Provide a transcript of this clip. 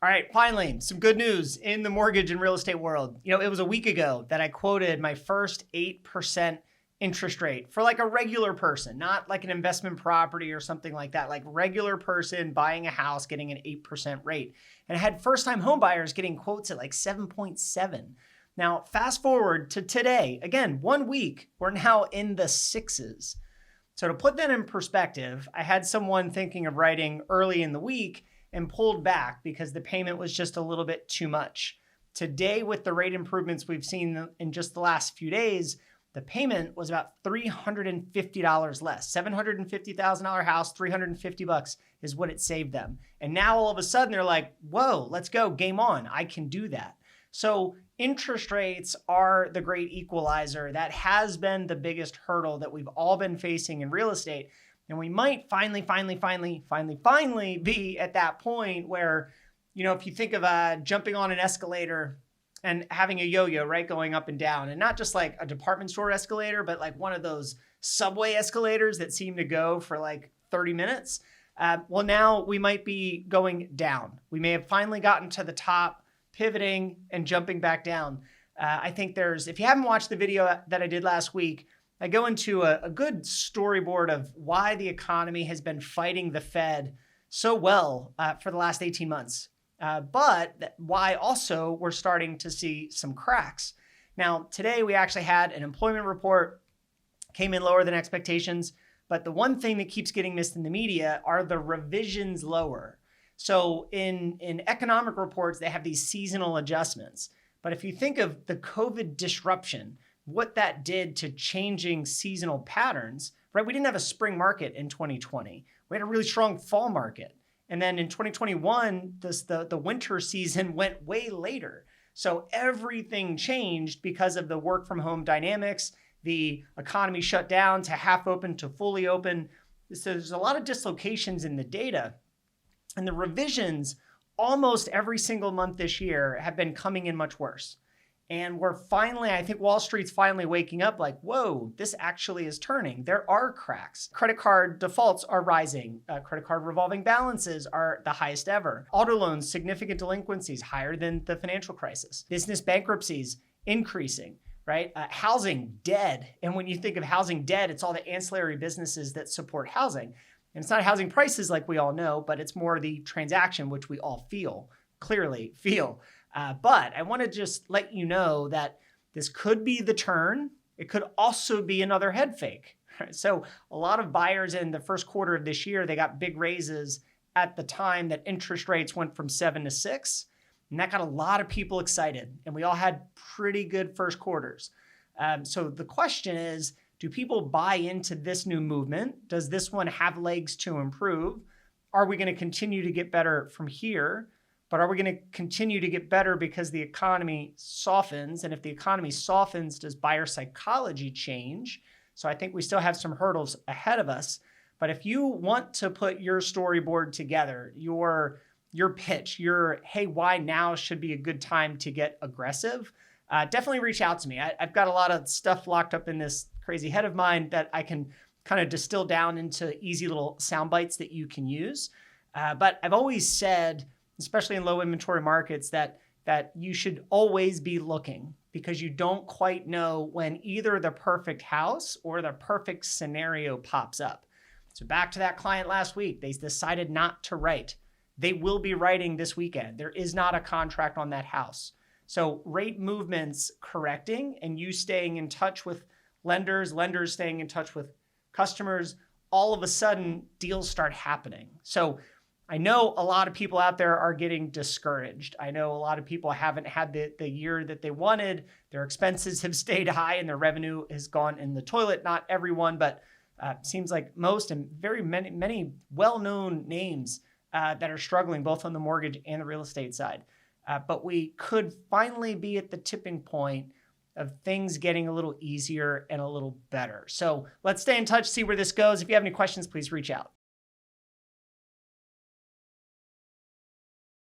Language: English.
All right, finally, some good news in the mortgage and real estate world. It was a week ago that I quoted my first 8% interest rate for like a regular person, not like an investment property or something like that, like regular person buying a house, getting an 8% rate. And I had first-time home buyers getting quotes at like 7.7. Now, fast forward to today, again, 1 week, we're now in the sixes. So to put that in perspective, I had someone thinking of writing early in the week and pulled back because the payment was just a little bit too much. Today, with the rate improvements we've seen in just the last few days, the payment was about $350 less. $750,000 house, $350 is what it saved them. And now all of a sudden they're like, whoa, let's go, game on, I can do that. So interest rates are the great equalizer. That has been the biggest hurdle that we've all been facing in real estate. And we might finally be at that point where, if you think of jumping on an escalator and having a yo-yo, right, going up and down, and not just like a department store escalator, but like one of those subway escalators that seem to go for like 30 minutes. Well, now we might be going down. We may have finally gotten to the top, pivoting and jumping back down. I think if you haven't watched the video that I did last week, I go into a good storyboard of why the economy has been fighting the Fed so well for the last 18 months, but why also we're starting to see some cracks. Now, today we actually had an employment report, came in lower than expectations, but the one thing that keeps getting missed in the media are the revisions lower. So in economic reports, they have these seasonal adjustments. But if you think of the COVID disruption, what that did to changing seasonal patterns, right? We didn't have a spring market in 2020. We had a really strong fall market. And then in 2021, the winter season went way later. So everything changed because of the work from home dynamics. The economy shut down to half open to fully open. So there's a lot of dislocations in the data. And the revisions almost every single month this year have been coming in much worse. And I think Wall Street's finally waking up like, whoa, this actually is turning. There are cracks. Credit card defaults are rising. Credit card revolving balances are the highest ever. Auto loans, significant delinquencies, higher than the financial crisis. Business bankruptcies, increasing, right? Housing, dead. And when you think of housing dead, it's all the ancillary businesses that support housing. And it's not housing prices like we all know, but it's more the transaction, which we all clearly feel. But I want to just let you know that this could be the turn. It could also be another head fake. Right? So a lot of buyers in the first quarter of this year, they got big raises at the time that interest rates went from 7 to 6. And that got a lot of people excited. And we all had pretty good first quarters. So the question is, do people buy into this new movement? Does this one have legs to improve? Are we going to continue to get better from here? But are we going to continue to get better because the economy softens? And if the economy softens, does buyer psychology change? So I think we still have some hurdles ahead of us. But if you want to put your storyboard together, your pitch, hey, why now should be a good time to get aggressive, definitely reach out to me. I've got a lot of stuff locked up in this crazy head of mine that I can kind of distill down into easy little sound bites that you can use. But I've always said, especially in low inventory markets, that you should always be looking because you don't quite know when either the perfect house or the perfect scenario pops up. So back to that client last week, they decided not to write. They will be writing this weekend. There is not a contract on that house. So rate movements correcting and you staying in touch with lenders staying in touch with customers, all of a sudden deals start happening. So I know a lot of people out there are getting discouraged. I know a lot of people haven't had the year that they wanted. Their expenses have stayed high and their revenue has gone in the toilet. Not everyone, but seems like most and very many well-known names that are struggling both on the mortgage and the real estate side. But we could finally be at the tipping point of things getting a little easier and a little better. So let's stay in touch, see where this goes. If you have any questions, please reach out.